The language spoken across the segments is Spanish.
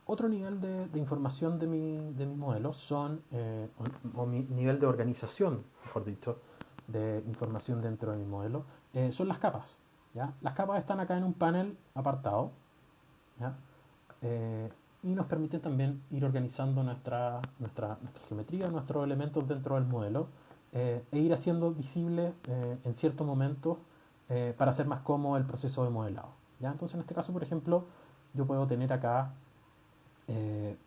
Otro nivel de información de mi modelo son, o mi nivel de organización, mejor dicho, de información dentro de mi modelo, son las capas. ¿Ya? Las capas están acá en un panel apartado, ¿ya? Y nos permiten también ir organizando nuestra geometría, nuestros elementos dentro del modelo, e ir haciendo visible en ciertos momentos para hacer más cómodo el proceso de modelado. ¿Ya? Entonces, en este caso, por ejemplo, yo puedo tener acá,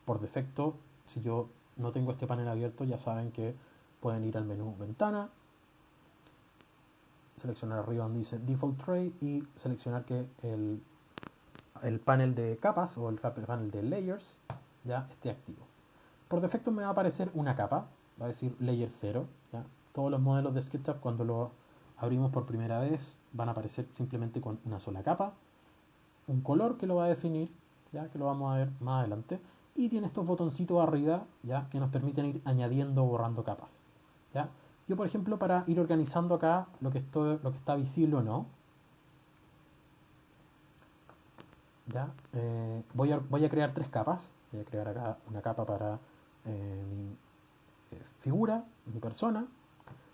por defecto, si yo no tengo este panel abierto, ya saben que pueden ir al menú Ventana, seleccionar arriba donde dice Default Tray y seleccionar que el panel de capas o el panel de layers ya esté activo. Por defecto me va a aparecer una capa, va a decir layer 0. ¿Ya? Todos los modelos de SketchUp cuando lo abrimos por primera vez van a aparecer simplemente con una sola capa, un color que lo va a definir, ya que lo vamos a ver más adelante, y tiene estos botoncitos arriba ya que nos permiten ir añadiendo o borrando capas. ¿Ya? Yo, por ejemplo, para ir organizando acá lo que está visible o no, ¿ya? Voy a crear tres capas. Voy a crear acá una capa para mi figura, mi persona.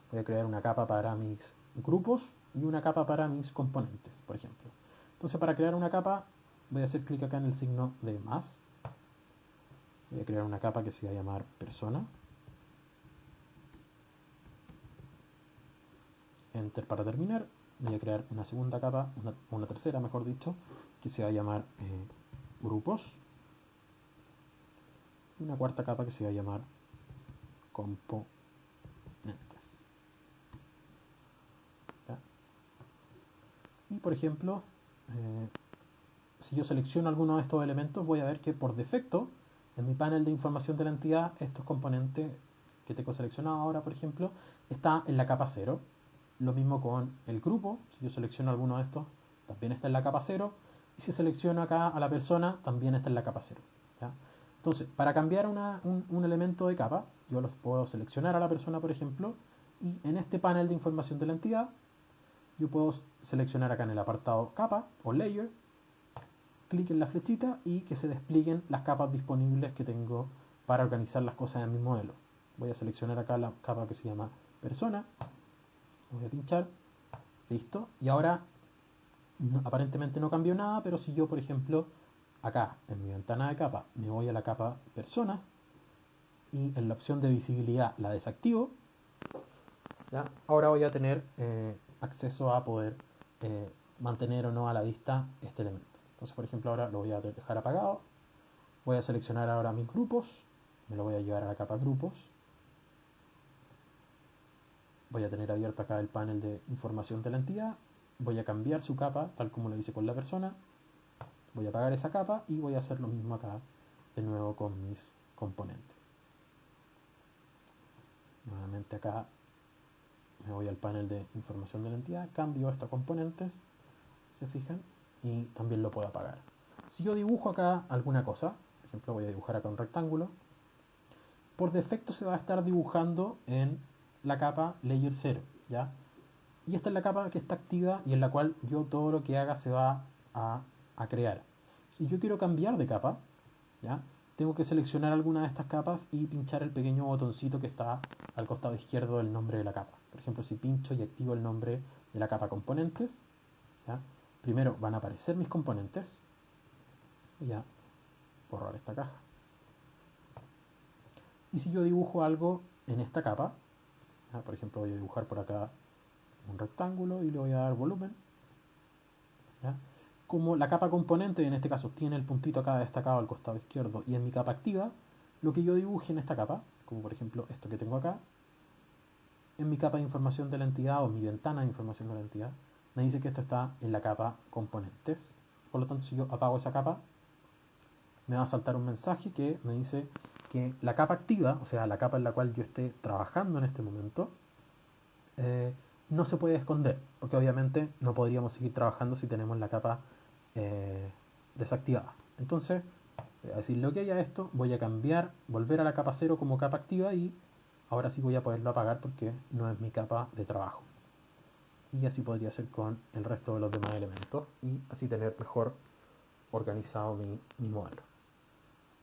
Voy a crear una capa para mis grupos y una capa para mis componentes, por ejemplo. Entonces, para crear una capa, voy a hacer clic acá en el signo de más. Voy a crear una capa que se va a llamar persona. Enter para terminar. Voy a crear una segunda capa, una tercera, mejor dicho, que se va a llamar grupos. Y una cuarta capa que se va a llamar componentes. ¿Ya? Y por ejemplo, si yo selecciono alguno de estos elementos, voy a ver que por defecto, en mi panel de información de la entidad, estos componentes que tengo seleccionado ahora, por ejemplo, está en la capa 0. Lo mismo con el grupo, si yo selecciono alguno de estos, también está en la capa 0. Y si selecciono acá a la persona, también está en la capa 0. ¿Ya? Entonces, para cambiar un elemento de capa, yo los puedo seleccionar a la persona, por ejemplo, y en este panel de información de la entidad, yo puedo seleccionar acá en el apartado capa o layer, clic en la flechita y que se desplieguen las capas disponibles que tengo para organizar las cosas en mi modelo. Voy a seleccionar acá la capa que se llama persona, voy a pinchar, listo, y ahora aparentemente no cambió nada, pero si yo, por ejemplo, acá en mi ventana de capa me voy a la capa persona y en la opción de visibilidad la desactivo, ¿ya? Ahora voy a tener acceso a poder mantener o no a la vista este elemento. Entonces, por ejemplo, ahora lo voy a dejar apagado. Voy a seleccionar ahora mis grupos, me lo voy a llevar a la capa grupos. Voy a tener abierto acá el panel de información de la entidad. Voy a cambiar su capa, tal como lo hice con la persona. Voy a apagar esa capa y voy a hacer lo mismo acá de nuevo con mis componentes. Nuevamente acá me voy al panel de información de la entidad, cambio estos componentes, se fijan, y también lo puedo apagar. Si yo dibujo acá alguna cosa, por ejemplo voy a dibujar acá un rectángulo, por defecto se va a estar dibujando en la capa layer 0, ¿ya? Y esta es la capa que está activa y en la cual yo todo lo que haga se va a crear. Si yo quiero cambiar de capa, ¿ya? Tengo que seleccionar alguna de estas capas y pinchar el pequeño botoncito que está al costado izquierdo del nombre de la capa. Por ejemplo, si pincho y activo el nombre de la capa componentes, ¿ya? Primero van a aparecer mis componentes. Voy a borrar esta caja. Y si yo dibujo algo en esta capa, ¿ya? Por ejemplo, voy a dibujar por acá un rectángulo y le voy a dar volumen, ¿ya? Como la capa componente, en este caso tiene el puntito acá destacado al costado izquierdo y en mi capa activa, lo que yo dibuje en esta capa, como por ejemplo esto que tengo acá, en mi capa de información de la entidad o en mi ventana de información de la entidad, me dice que esto está en la capa componentes. Por lo tanto, si yo apago esa capa, me va a saltar un mensaje que me dice que la capa activa, o sea, la capa en la cual yo esté trabajando en este momento, no se puede esconder, porque obviamente no podríamos seguir trabajando si tenemos la capa desactivada. Entonces, voy a decirle ok a esto, voy a cambiar, volver a la capa 0 como capa activa y ahora sí voy a poderlo apagar porque no es mi capa de trabajo. Y así podría ser con el resto de los demás elementos y así tener mejor organizado mi modelo.